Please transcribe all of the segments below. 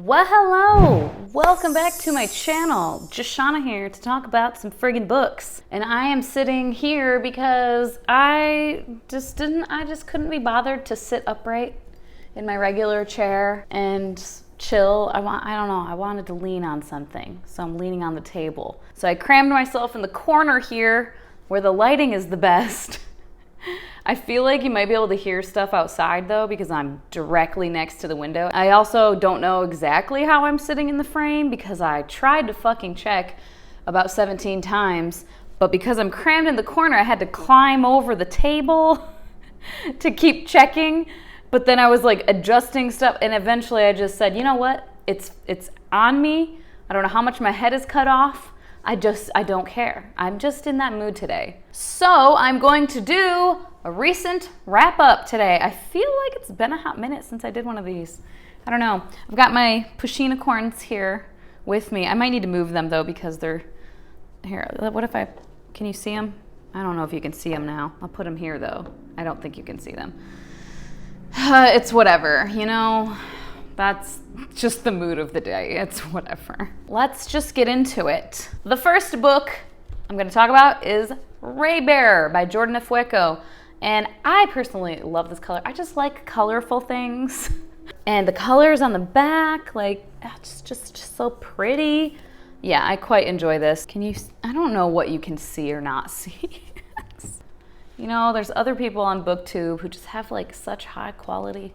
Well, hello! Welcome back to my channel. Joshana here to talk about some friggin' books. And I am sitting here because I just couldn't be bothered to sit upright in my regular chair and chill. I wanted to lean on something, so I'm leaning on the table. So I crammed myself in the corner here where the lighting is the best. I feel like you might be able to hear stuff outside though because I'm directly next to the window. I also don't know exactly how I'm sitting in the frame because I tried to fucking check about 17 times, but because I'm crammed in the corner, I had to climb over the table to keep checking. But then I was like adjusting stuff and eventually I just said, you know what? It's on me. I don't know how much my head is cut off. I don't care. I'm just in that mood today. So I'm going to do a recent wrap up today. I feel like it's been a hot minute since I did one of these. I don't know. I've got my Pushina corns here with me. I might need to move them though because they're here. What if can you see them? I don't know if you can see them now. I'll put them here though. I don't think you can see them. It's whatever, you know? That's just the mood of the day. It's whatever. Let's just get into it. The first book I'm going to talk about is Raybearer by Jordan Ifueko. And I personally love this color. I just like colorful things. And the colors on the back, like, it's just so pretty. Yeah, I quite enjoy this. I don't know what you can see or not see. You know, there's other people on BookTube who just have like such high quality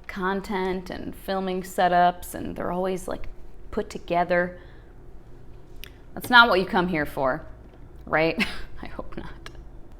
content and filming setups and they're always like put together. That's not what you come here for, right? I hope not.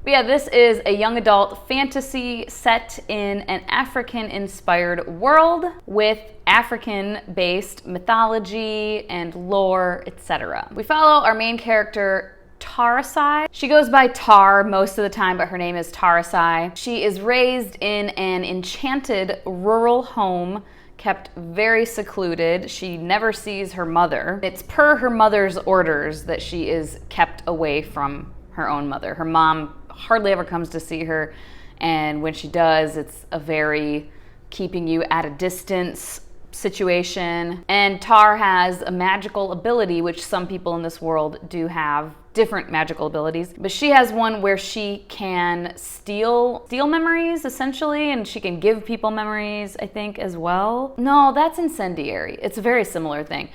But yeah, this is a young adult fantasy set in an African-inspired world with African-based mythology and lore, etc. We follow our main character, Tarasai. She goes by Tar most of the time, but her name is Tarasai. She is raised in an enchanted rural home, kept very secluded. She never sees her mother. It's per her mother's orders that she is kept away from her own mother. Her mom hardly ever comes to see her, and when she does, it's a very keeping you at a distance situation. And Tar has a magical ability, which some people in this world do have different magical abilities, but she has one where she can steal memories essentially, and she can give people memories, I think, as well. No, that's incendiary. It's a very similar thing.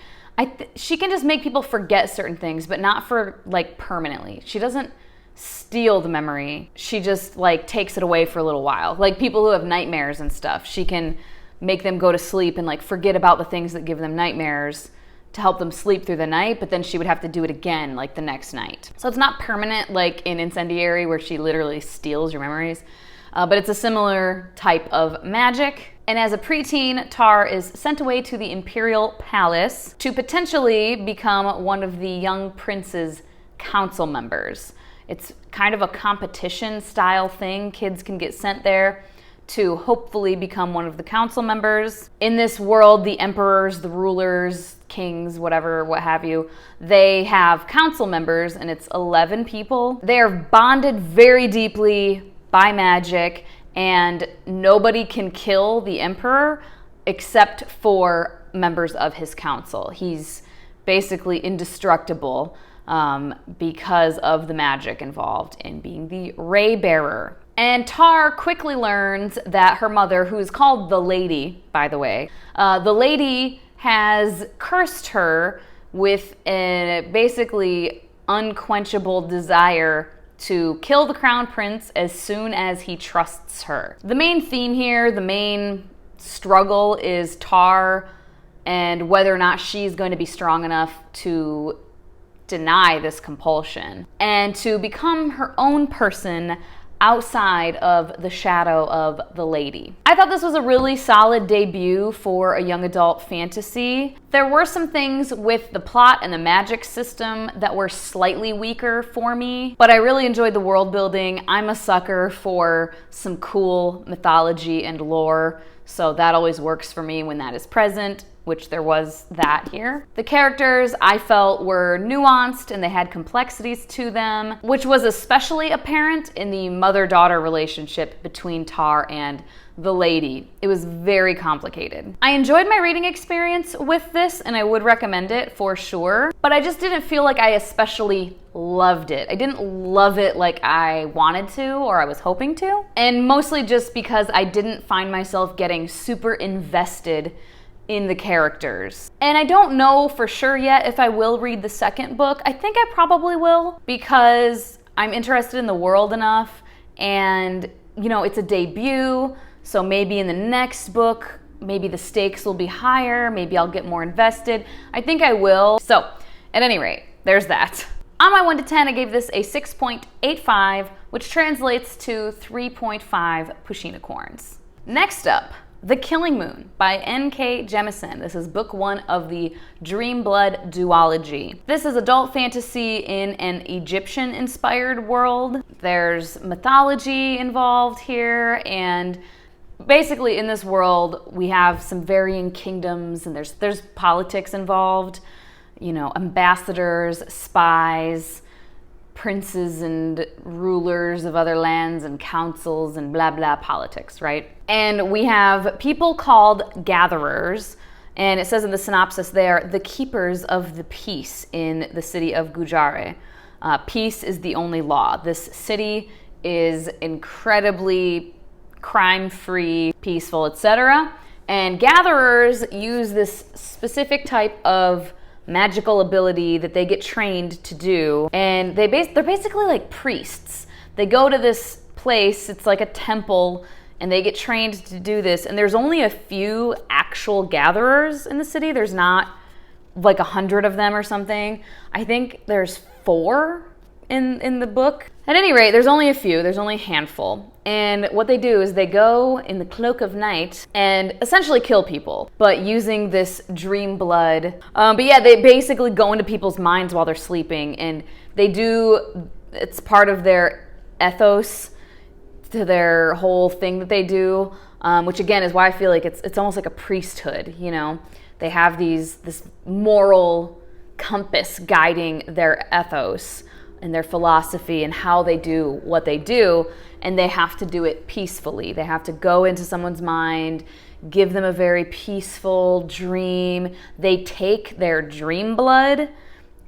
She can just make people forget certain things, but not for like permanently. She doesn't steal the memory. She just like takes it away for a little while. Like people who have nightmares and stuff, she can make them go to sleep and like forget about the things that give them nightmares to help them sleep through the night, but then she would have to do it again like the next night. So it's not permanent like in Incendiary where she literally steals your memories, but it's a similar type of magic. And as a preteen, Tar is sent away to the Imperial Palace to potentially become one of the young prince's council members. It's kind of a competition style thing. Kids can get sent there to hopefully become one of the council members. In this world, the emperors, the rulers, kings, whatever, what have you, they have council members, and it's 11 people. They are bonded very deeply by magic, and nobody can kill the emperor except for members of his council. He's basically indestructible because of the magic involved in being the Raybearer. And Tar quickly learns that her mother, who is called the Lady, by the way, the Lady has cursed her with a basically unquenchable desire to kill the crown prince as soon as he trusts her. The main theme here, the main struggle is Tar and whether or not she's going to be strong enough to deny this compulsion and to become her own person outside of the shadow of the Lady. I thought this was a really solid debut for a young adult fantasy. There were some things with the plot and the magic system that were slightly weaker for me, but I really enjoyed the world building. I'm a sucker for some cool mythology and lore, so that always works for me when that is present. which there was that here. The characters I felt were nuanced and they had complexities to them, which was especially apparent in the mother-daughter relationship between Tar and the lady. It was very complicated. I enjoyed my reading experience with this and I would recommend it for sure, but I just didn't feel like I especially loved it. I didn't love it like I wanted to or I was hoping to, and mostly just because I didn't find myself getting super invested in the characters. And I don't know for sure yet if I will read the second book. I think I probably will because I'm interested in the world enough, and you know, it's a debut. So maybe in the next book, maybe the stakes will be higher, maybe I'll get more invested. I think I will. So at any rate, there's that. On my 1 to 10, I gave this a 6.85, which translates to 3.5 Pushinicorns. Next up, The Killing Moon by N.K. Jemisin. This is book 1 of the Dreamblood duology. This is adult fantasy in an Egyptian-inspired world. There's mythology involved here, and basically in this world we have some varying kingdoms, and there's politics involved. You know, ambassadors, spies, princes and rulers of other lands and councils and blah blah politics, right? And we have people called gatherers, and it says in the synopsis they're the keepers of the peace in the city of Gujare. Peace is the only law. This city is incredibly crime-free, peaceful, etc. And gatherers use this specific type of magical ability that they get trained to do, and they're basically like priests. They go to this place, it's like a temple, and they get trained to do this, and there's only a few actual gatherers in the city. There's not like 100 of them or something. I think there's 4 in the book. At any rate, there's only a few, there's only a handful. And what they do is they go in the cloak of night and essentially kill people, but using this dream blood. But yeah, they basically go into people's minds while they're sleeping, and it's part of their ethos, to their whole thing that they do, which again is why I feel like it's almost like a priesthood, you know? They have this moral compass guiding their ethos and their philosophy and how they do what they do, and they have to do it peacefully. They have to go into someone's mind, give them a very peaceful dream. They take their dream blood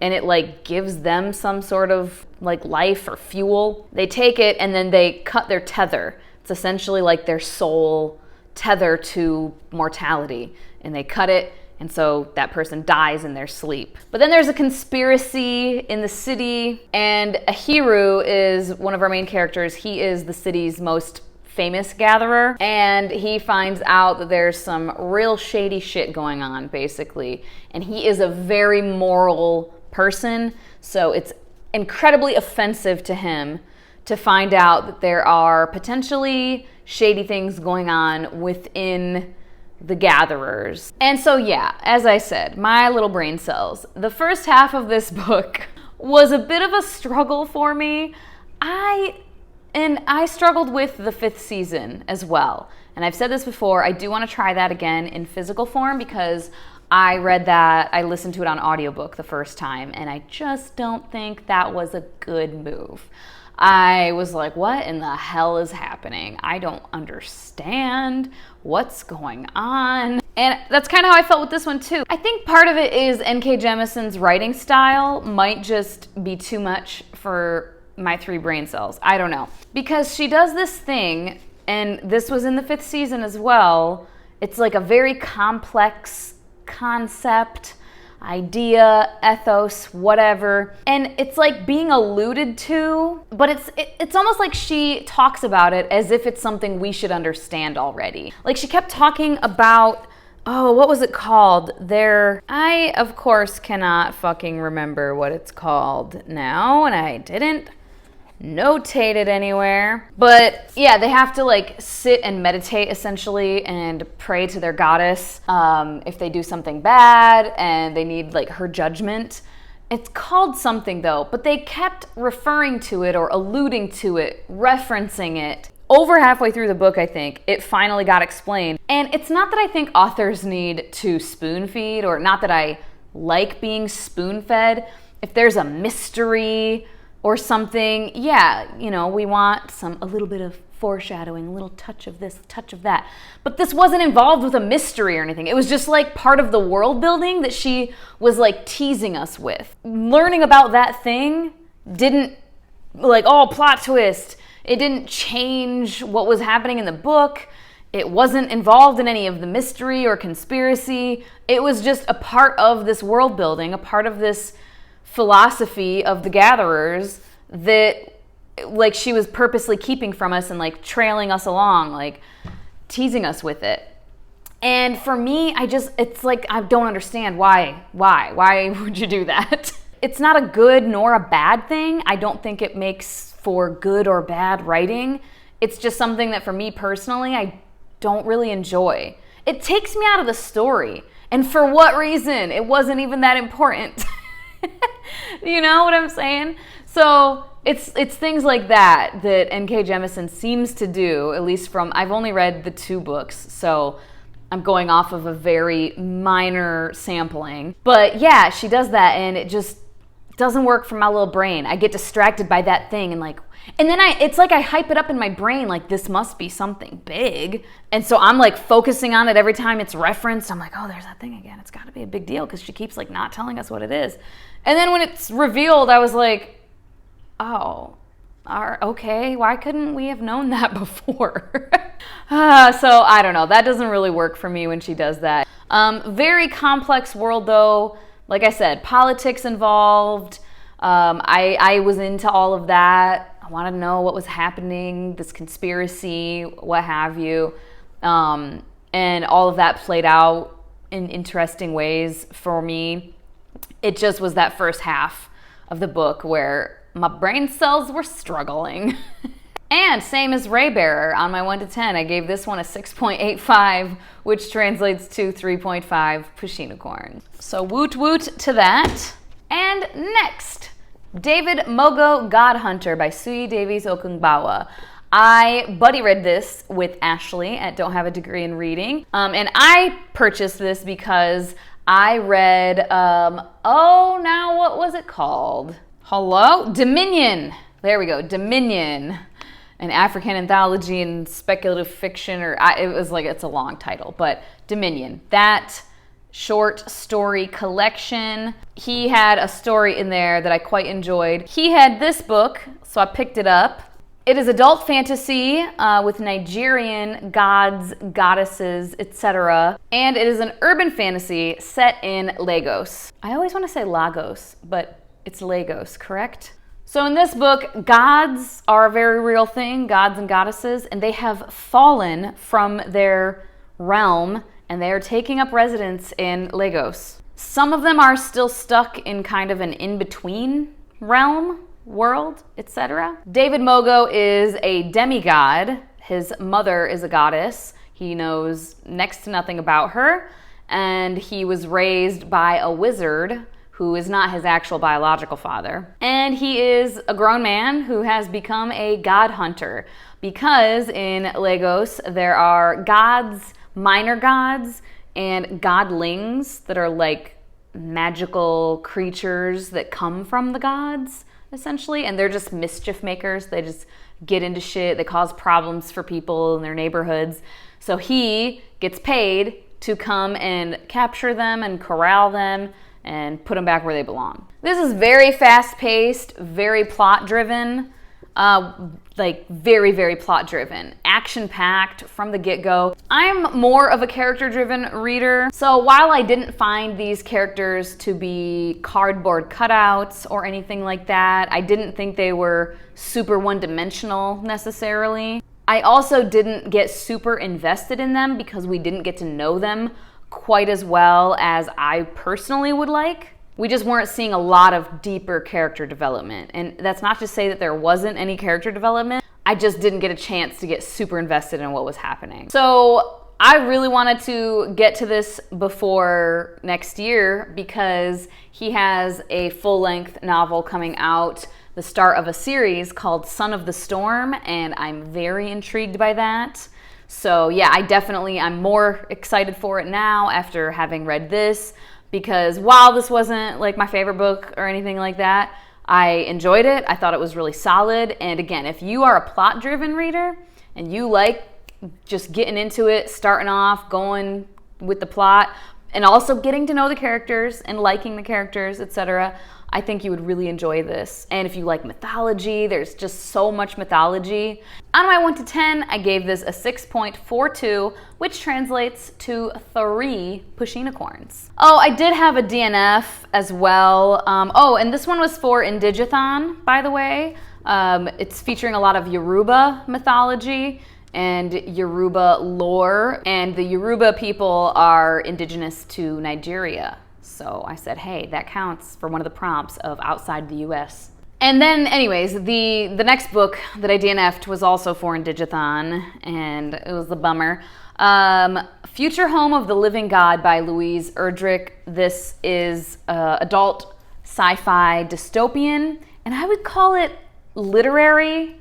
and it like gives them some sort of like life or fuel. They take it and then they cut their tether. It's essentially like their soul tether to mortality, and they cut it, and so that person dies in their sleep. But then there's a conspiracy in the city, and Ahiru is one of our main characters. He is the city's most famous gatherer, and he finds out that there's some real shady shit going on, basically. And he is a very moral person, so it's incredibly offensive to him to find out that there are potentially shady things going on within the gatherers. And so yeah, as I said, my little brain cells, the first half of this book was a bit of a struggle for me. I struggled with the 5th season as well. And I've said this before, I do want to try that again in physical form, because I listened to it on audiobook the first time, and I just don't think that was a good move. I was like, what in the hell is happening? I don't understand what's going on. And that's kind of how I felt with this one too. I think part of it is N.K. Jemisin's writing style might just be too much for my 3 brain cells. I don't know. Because she does this thing, and this was in the 5th season as well. It's like a very complex concept, idea, ethos, whatever, and it's like being alluded to, but it's almost like she talks about it as if it's something we should understand already. Like she kept talking about, oh, what was it called? I of course cannot fucking remember what it's called now, and I didn't notate it anywhere. But yeah, they have to like sit and meditate essentially and pray to their goddess if they do something bad and they need like her judgment. It's called something though, but they kept referring to it or alluding to it, referencing it over halfway through the book, I think, it finally got explained. And it's not that I think authors need to spoon feed, or not that I like being spoon fed. If there's a mystery or something, yeah, you know, we want a little bit of foreshadowing, a little touch of this, touch of that. But this wasn't involved with a mystery or anything. It was just like part of the world building that she was like teasing us with. Learning about that thing didn't like, oh, plot twist. It didn't change what was happening in the book. It wasn't involved in any of the mystery or conspiracy. It was just a part of this world building, a part of this philosophy of the Gatherers that like she was purposely keeping from us and like trailing us along, like teasing us with it. And for me, it's like, I don't understand why would you do that? It's not a good nor a bad thing. I don't think it makes for good or bad writing. It's just something that for me personally, I don't really enjoy. It takes me out of the story. And for what reason? It wasn't even that important. You know what I'm saying? So it's things like that N.K. Jemisin seems to do, at least from, I've only read the 2 books, so I'm going off of a very minor sampling. But yeah, she does that, and it just doesn't work for my little brain. I get distracted by that thing and then it's like I hype it up in my brain like this must be something big. And so I'm like focusing on it every time it's referenced. I'm like, oh, there's that thing again. It's got to be a big deal because she keeps like not telling us what it is. And then when it's revealed, I was like, oh, okay, why couldn't we have known that before? So I don't know. That doesn't really work for me when she does that. Very complex world though. Like I said, politics involved. I was into all of that. I wanted to know what was happening, this conspiracy, what have you. And all of that played out in interesting ways for me. It just was that first half of the book where my brain cells were struggling. And same as Raybearer, on my 1 to 10, I gave this one a 6.85, which translates to 3.5 Pushinicorn. So woot woot to that. And next, David Mogo God Hunter by Sui Davies Okungbawa. I buddy read this with Ashley at Don't Have a Degree in Reading. And I purchased this because I read, now what was it called? Hello? Dominion. There we go, Dominion. An African anthology in speculative fiction, it's a long title, but Dominion. That short story collection. He had a story in there that I quite enjoyed. He had this book, so I picked it up. It is adult fantasy with Nigerian gods, goddesses, etc. And it is an urban fantasy set in Lagos. I always want to say Lagos, but it's Lagos, correct? So in this book, gods are a very real thing, gods and goddesses, and they have fallen from their realm and they are taking up residence in Lagos. Some of them are still stuck in kind of an in-between realm, world, etc. David Mogo is a demigod. His mother is a goddess. He knows next to nothing about her, and he was raised by a wizard who is not his actual biological father. And he is a grown man who has become a god hunter because in Lagos there are gods, minor gods, and godlings that are like magical creatures that come from the gods, essentially, and they're just mischief makers. They just get into shit, they cause problems for people in their neighborhoods. So he gets paid to come and capture them and corral them and put them back where they belong. This is very fast-paced, very plot-driven, very, very plot-driven, action-packed from the get-go. I'm more of a character-driven reader, so while I didn't find these characters to be cardboard cutouts or anything like that, I didn't think they were super one-dimensional necessarily. I also didn't get super invested in them because we didn't get to know them quite as well as I personally would like. We just weren't seeing a lot of deeper character development. And that's not to say that there wasn't any character development. I just didn't get a chance to get super invested in what was happening. So I really wanted to get to this before next year because he has a full-length novel coming out the start of a series called Son of the Storm, and I'm very intrigued by that. So yeah, I'm more excited for it now after having read this, because while this wasn't like my favorite book or anything like that, I enjoyed it. I thought it was really solid. And again, if you are a plot-driven reader and you like just getting into it, starting off, going with the plot, and also getting to know the characters and liking the characters, etc., I think you would really enjoy this. And if you like mythology, there's just so much mythology. On my 1 to 10, I gave this a 6.42, which translates to 3 pushinicorns. Oh, I did have a DNF as well. And this one was for Indigathon, by the way. It's featuring a lot of Yoruba mythology and Yoruba lore, and the Yoruba people are indigenous to Nigeria. So I said, hey, that counts for one of the prompts of outside the US. And then anyways, the next book that I DNF'd was also for Indigathon, and it was a bummer. Future Home of the Living God by Louise Erdrich. This is adult sci-fi dystopian, and I would call it literary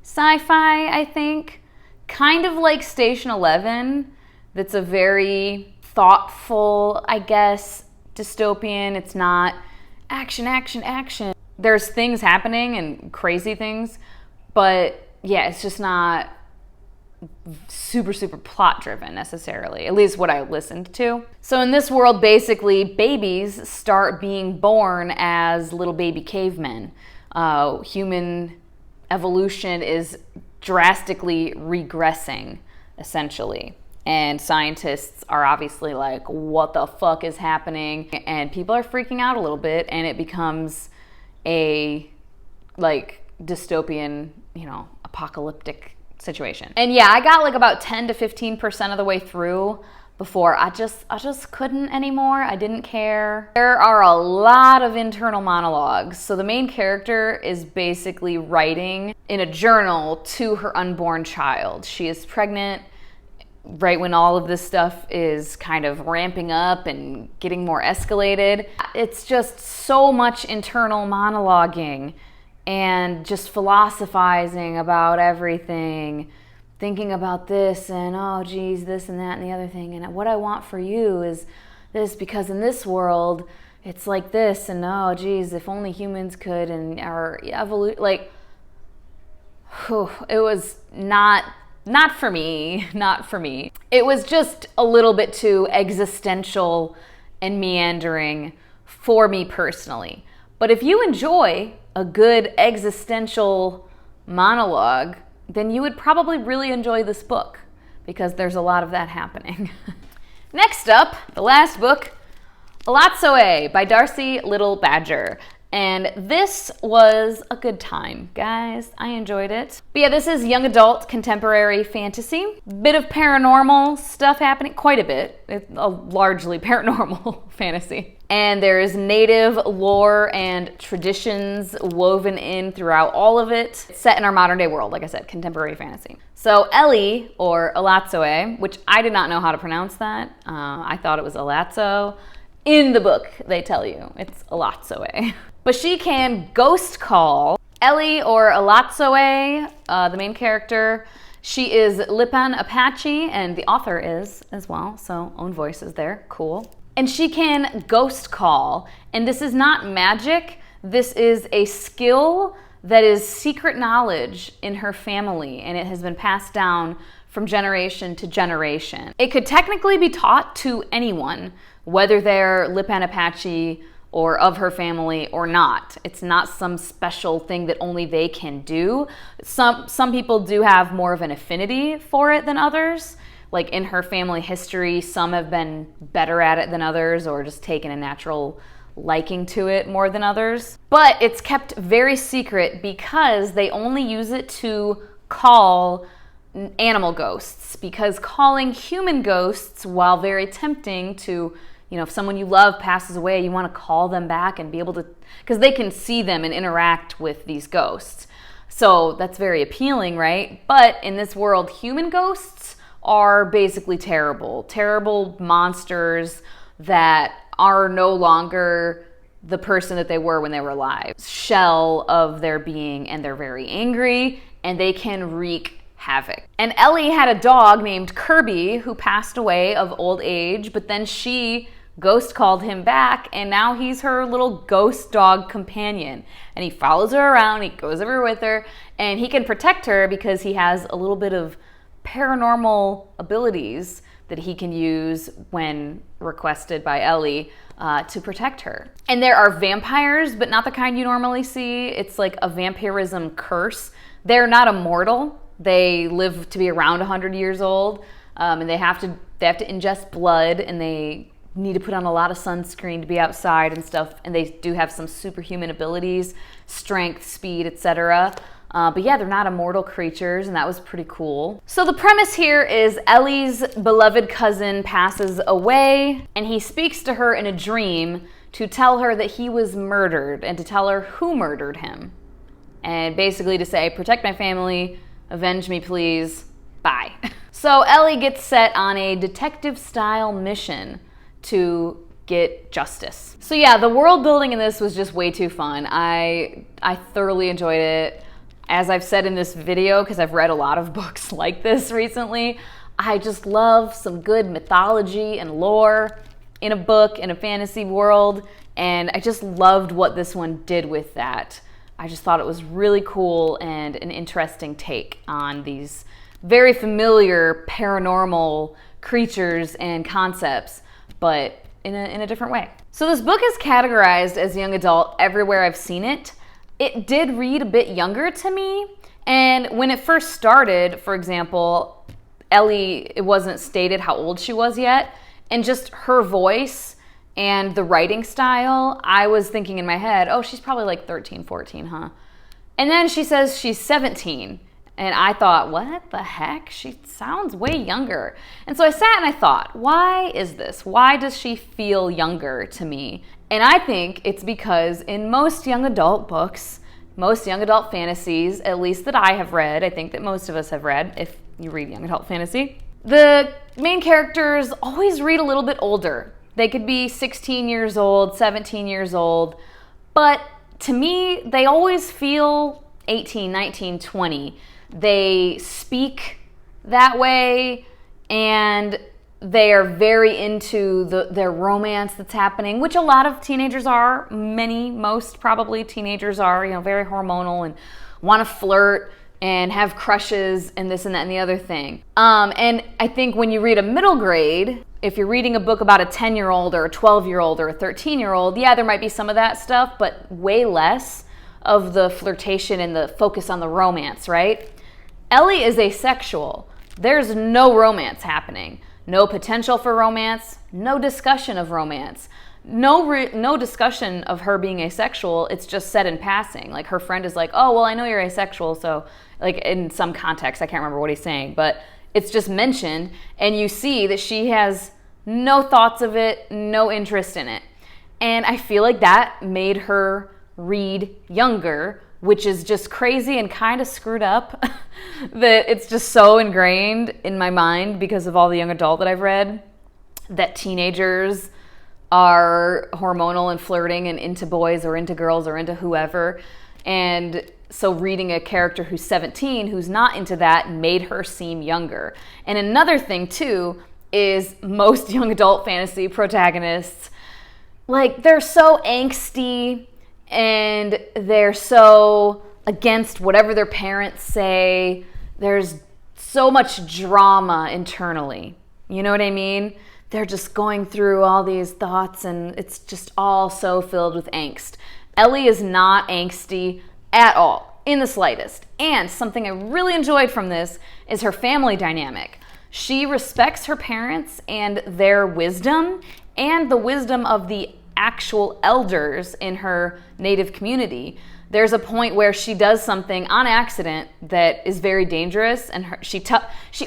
sci-fi, I think. Kind of like Station 11. That's a very thoughtful, I guess, dystopian. It's not action, action, action. There's things happening and crazy things, but yeah, it's just not super, super plot driven necessarily, at least what I listened to. So in this world, basically, babies start being born as little baby cavemen. Human evolution is drastically regressing, essentially. And scientists are obviously like, what the fuck is happening? And people are freaking out a little bit, and it becomes a like dystopian, apocalyptic situation. And yeah, I got like about 10 to 15% of the way through before I just couldn't anymore. I didn't care. There are a lot of internal monologues. So the main character is basically writing in a journal to her unborn child. She is pregnant right when all of this stuff is kind of ramping up and getting more escalated. It's just so much internal monologuing and just philosophizing about everything, thinking about this and, oh geez, this and that and the other thing, and what I want for you is this, because in this world it's like this, and oh geez, if only humans could, and our evolution, like, it was not for me. It was just a little bit too existential and meandering for me personally. But if you enjoy a good existential monologue, then you would probably really enjoy this book, because there's a lot of that happening. Next up, the last book, Elatsoe by Darcy Little Badger. And this was a good time, guys. I enjoyed it. But yeah, this is young adult contemporary fantasy. Bit of paranormal stuff happening, quite a bit. It's a largely paranormal fantasy. And there's native lore and traditions woven in throughout all of it. It's set in our modern day world, like I said, contemporary fantasy. So Ellie, or Elatsoe, which I did not know how to pronounce that. I thought it was Elatso. In the book, they tell you it's Elatsoe. But she can ghost call. Ellie, or Elatsoe, the main character, she is Lipan Apache, and the author is as well, so own voices there, cool. And she can ghost call, and this is not magic, this is a skill that is secret knowledge in her family, and it has been passed down from generation to generation. It could technically be taught to anyone, whether they're Lipan Apache or of her family or not. It's not some special thing that only they can do. Some people do have more of an affinity for it than others. Like in her family history, some have been better at it than others, or just taken a natural liking to it more than others. But it's kept very secret because they only use it to call animal ghosts, because calling human ghosts, while very tempting to, if someone you love passes away, you want to call them back and be able to, because they can see them and interact with these ghosts. So that's very appealing, right? But in this world, human ghosts are basically terrible monsters that are no longer the person that they were when they were alive. Shell of their being, and they're very angry and they can wreak havoc. And Ellie had a dog named Kirby who passed away of old age, but then she ghost called him back, and now he's her little ghost dog companion. And he follows her around, he goes everywhere with her, and he can protect her because he has a little bit of paranormal abilities that he can use when requested by Ellie to protect her. And there are vampires, but not the kind you normally see. It's like a vampirism curse. They're not immortal. They live to be around 100 years old, and they have to ingest blood, and they need to put on a lot of sunscreen to be outside and stuff. And they do have some superhuman abilities, strength, speed, etc. But yeah, they're not immortal creatures, and that was pretty cool. So the premise here is Ellie's beloved cousin passes away, and he speaks to her in a dream to tell her that he was murdered and to tell her who murdered him. And basically to say, protect my family, avenge me please, bye. So Ellie gets set on a detective-style mission to get justice. So yeah, the world building in this was just way too fun. I thoroughly enjoyed it. As I've said in this video, because I've read a lot of books like this recently, I just love some good mythology and lore in a book, in a fantasy world, and I just loved what this one did with that. I just thought it was really cool and an interesting take on these very familiar paranormal creatures and concepts, but in a different way. So this book is categorized as young adult everywhere I've seen it. It did read a bit younger to me, and when it first started, for example, Ellie, it wasn't stated how old she was yet, and just her voice and the writing style, I was thinking in my head, oh, she's probably like 13, 14, huh? And then she says she's 17. And I thought, what the heck? She sounds way younger. And so I sat and I thought, why is this? Why does she feel younger to me? And I think it's because in most young adult books, most young adult fantasies, at least that I have read, I think that most of us have read, if you read young adult fantasy, the main characters always read a little bit older. They could be 16 years old, 17 years old, but to me, they always feel 18, 19, 20. They speak that way, and they are very into their romance that's happening, which a lot of teenagers are. Most probably teenagers are, very hormonal and want to flirt and have crushes and this and that and the other thing. And I think when you read a middle grade, if you're reading a book about a 10-year-old or a 12-year-old or a 13-year-old, yeah, there might be some of that stuff, but way less of the flirtation and the focus on the romance, right? Ellie is asexual. There's no romance happening. No potential for romance, no discussion of romance. No discussion of her being asexual. It's just said in passing. Like her friend is like, oh, well, I know you're asexual, so like in some context, I can't remember what he's saying, but it's just mentioned, and you see that she has no thoughts of it, no interest in it. And I feel like that made her read younger, which is just crazy and kind of screwed up that it's just so ingrained in my mind because of all the young adult that I've read, that teenagers are hormonal and flirting and into boys or into girls or into whoever. And so reading a character who's 17 who's not into that made her seem younger. And another thing too is most young adult fantasy protagonists, like they're so angsty and they're so against whatever their parents say. There's so much drama internally. You know what I mean? They're just going through all these thoughts and it's just all so filled with angst. Ellie is not angsty at all, in the slightest. And something I really enjoyed from this is her family dynamic. She respects her parents and their wisdom and the wisdom of the actual elders in her native community. There's a point where she does something on accident that is very dangerous, and she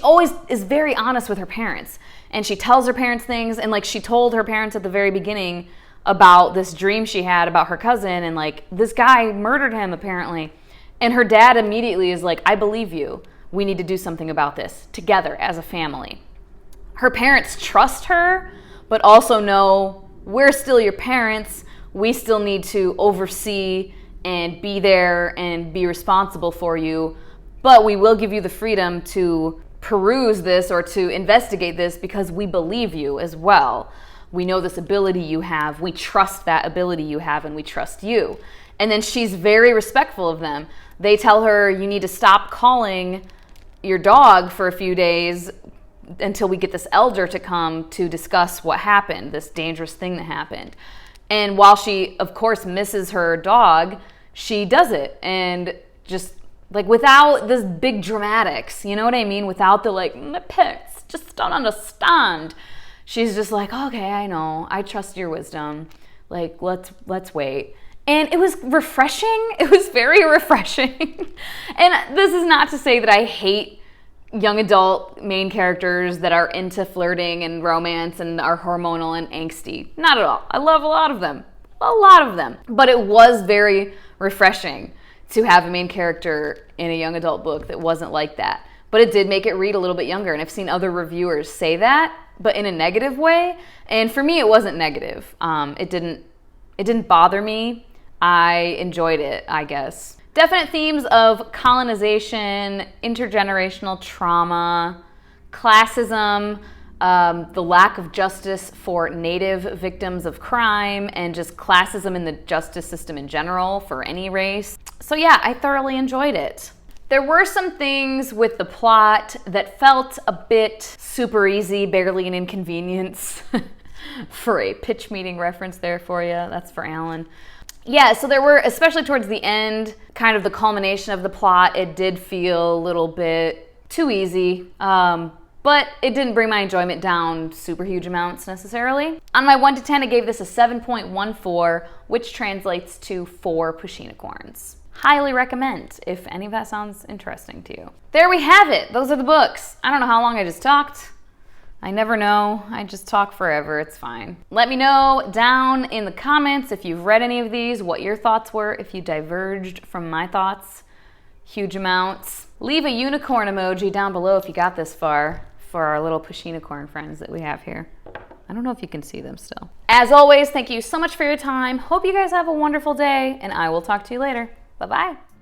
always is very honest with her parents. And she tells her parents things, and like she told her parents at the very beginning about this dream she had about her cousin, and like this guy murdered him apparently. And her dad immediately is like, I believe you. We need to do something about this together as a family. Her parents trust her, but also know we're still your parents. we still need to oversee and be there and be responsible for you, but we will give you the freedom to peruse this or to investigate this because we believe you as well. We know this ability you have, we trust that ability you have, and we trust you. And then she's very respectful of them. They tell her, you need to stop calling your dog for a few days until we get this elder to come to discuss what happened, this dangerous thing that happened. And while she, of course, misses her dog, she does it. And just like without this big dramatics, you know what I mean? Without the like, my pets just don't understand. She's just like, okay, I know. I trust your wisdom. Like, let's wait. And it was refreshing. It was very refreshing. And this is not to say that I hate young adult main characters that are into flirting and romance and are hormonal and angsty. Not at all. I love a lot of them. A lot of them. But it was very refreshing to have a main character in a young adult book that wasn't like that. But it did make it read a little bit younger. And I've seen other reviewers say that, but in a negative way. And for me, it wasn't negative. It didn't bother me. I enjoyed it, I guess. Definite themes of colonization, intergenerational trauma, classism, the lack of justice for Native victims of crime, and just classism in the justice system in general for any race. So yeah, I thoroughly enjoyed it. There were some things with the plot that felt a bit super easy, barely an inconvenience. For a pitch meeting reference there for you, that's for Alan. Yeah, so there were, especially towards the end, kind of the culmination of the plot, it did feel a little bit too easy, but it didn't bring my enjoyment down super huge amounts necessarily. On my 1 to 10, I gave this a 7.14, which translates to 4 Pusheenacorns. Highly recommend if any of that sounds interesting to you. There we have it. Those are the books. I don't know how long I just talked. I never know. I just talk forever. It's fine. Let me know down in the comments if you've read any of these, what your thoughts were, if you diverged from my thoughts huge amounts. Leave a unicorn emoji down below if you got this far for our little Pusheenacorn friends that we have here. I don't know if you can see them still. As always, thank you so much for your time. Hope you guys have a wonderful day, and I will talk to you later. Bye-bye.